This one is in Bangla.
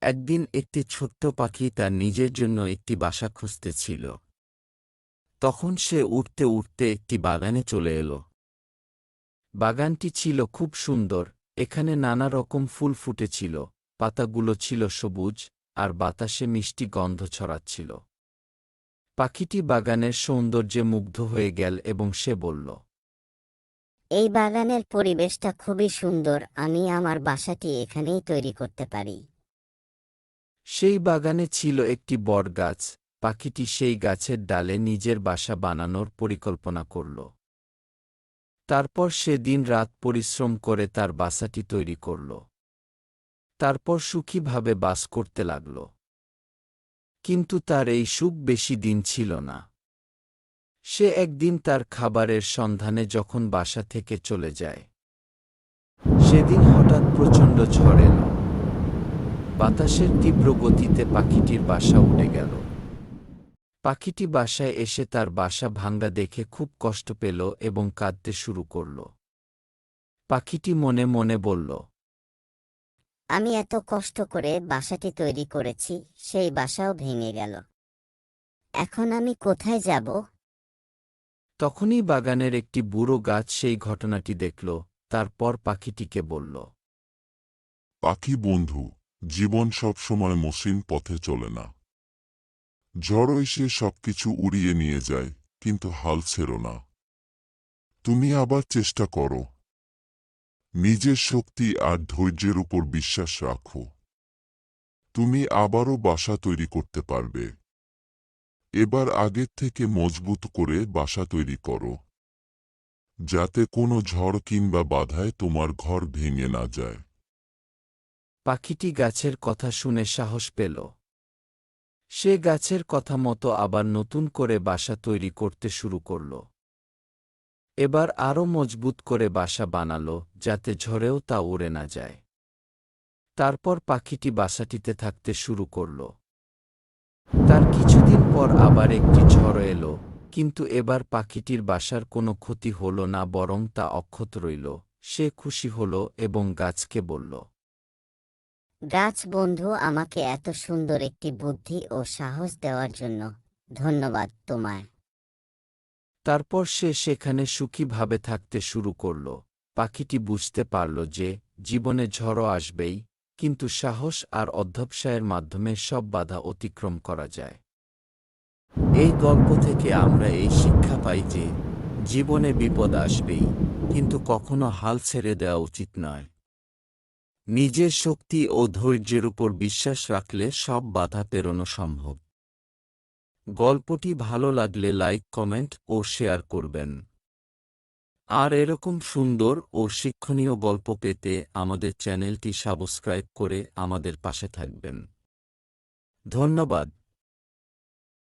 একদিন একটি ছোট্ট পাখি তার নিজের জন্য একটি বাসা খুঁজতেছিল। তখন সে উড়তে উড়তে একটি বাগানে চলে এলো। বাগানটি ছিল খুব সুন্দর, এখানে নানা রকম ফুল ফুটেছিল, পাতাগুলো ছিল সবুজ, আর বাতাসে মিষ্টি গন্ধ ছড়াচ্ছিল। পাখিটি বাগানের সৌন্দর্যে মুগ্ধ হয়ে গেল এবং সে বলল, এই বাগানের পরিবেশটা খুবই সুন্দর, আমি আমার বাসাটি এখানেই তৈরি করতে পারি। সেই বাগানে ছিল একটি বটগাছ। পাখিটি সেই গাছের ডালে নিজের বাসা বানানোর পরিকল্পনা করল। তারপর সে দিন-রাত পরিশ্রম করে তার বাসাটি তৈরি করল। তারপর সুখীভাবে বাস করতে লাগল। কিন্তু তার এই সুখ বেশি দিন ছিল না। সে একদিন তার খাবারের সন্ধানে যখন বাসা থেকে চলে যায়, সেদিন হঠাৎ প্রচণ্ড ঝড় এল। বাতাসের তীব্র গতিতে পাখিটির বাসা উড়ে গেল। পাখিটি বাসায় এসে তার বাসা ভাঙা দেখে খুব কষ্ট পেল এবং কাঁদতে শুরু করল। পাখিটি মনে মনে বলল, আমি এত কষ্ট করে বাসাটি তৈরি করেছি, সেই বাসাও ভেঙে গেল। এখন আমি কোথায় যাব? তখনই বাগানের একটি বুড়ো গাছ সেই ঘটনাটি দেখল। তারপর পাখিটিকে বলল, পাখি বন্ধু, জীবন সবসময় মসৃণ পথে চলে না। ঝড় এসে সবকিছু উড়িয়ে নিয়ে যায়, কিন্তু হাল ছেড়ো না। তুমি আবার চেষ্টা করো। নিজের শক্তি আর ধৈর্যের উপর বিশ্বাস রাখো। তুমি আবারও বাসা তৈরি করতে পারবে। এবার আগের থেকে মজবুত করে বাসা তৈরি করো, যাতে কোনো ঝড় কিংবা বাধায় তোমার ঘর ভেঙে না যায়। পাখিটি গাছের কথা শুনে সাহস পেল। সে গাছের কথা মতো আবার নতুন করে বাসা তৈরি করতে শুরু করল। এবার আরও মজবুত করে বাসা বানাল, যাতে ঝড়েও তা উড়ে না যায়। তারপর পাখিটি বাসাটিতে থাকতে শুরু করল। তার কিছুদিন পর আবার একটি ঝড় এল, কিন্তু এবার পাখিটির বাসার কোনো ক্ষতি হল না, বরং তা অক্ষত রইল। সে খুশি হল এবং গাছকে বলল, গাছ বন্ধু, আমাকে এত সুন্দর একটি বুদ্ধি ও সাহস দেওয়ার জন্য ধন্যবাদ তোমায়। তারপর সে সেখানে সুখীভাবে থাকতে শুরু করল। পাখিটি বুঝতে পারল যে জীবনে ঝড়ও আসবেই, কিন্তু সাহস আর অধ্যবসায়ের মাধ্যমে সব বাধা অতিক্রম করা যায়। এই গল্প থেকে আমরা এই শিক্ষা পাই যে জীবনে বিপদ আসবেই, কিন্তু কখনো হাল ছেড়ে দেওয়া উচিত নয়। নিজের শক্তি ও ধৈর্যের উপর বিশ্বাস রাখলে সব বাধা পেরোনো সম্ভব। গল্পটি ভালো লাগলে লাইক, কমেন্ট ও শেয়ার করবেন। আর এরকম সুন্দর ও শিক্ষণীয় গল্প পেতে আমাদের চ্যানেলটি সাবস্ক্রাইব করে আমাদের পাশে থাকবেন। ধন্যবাদ।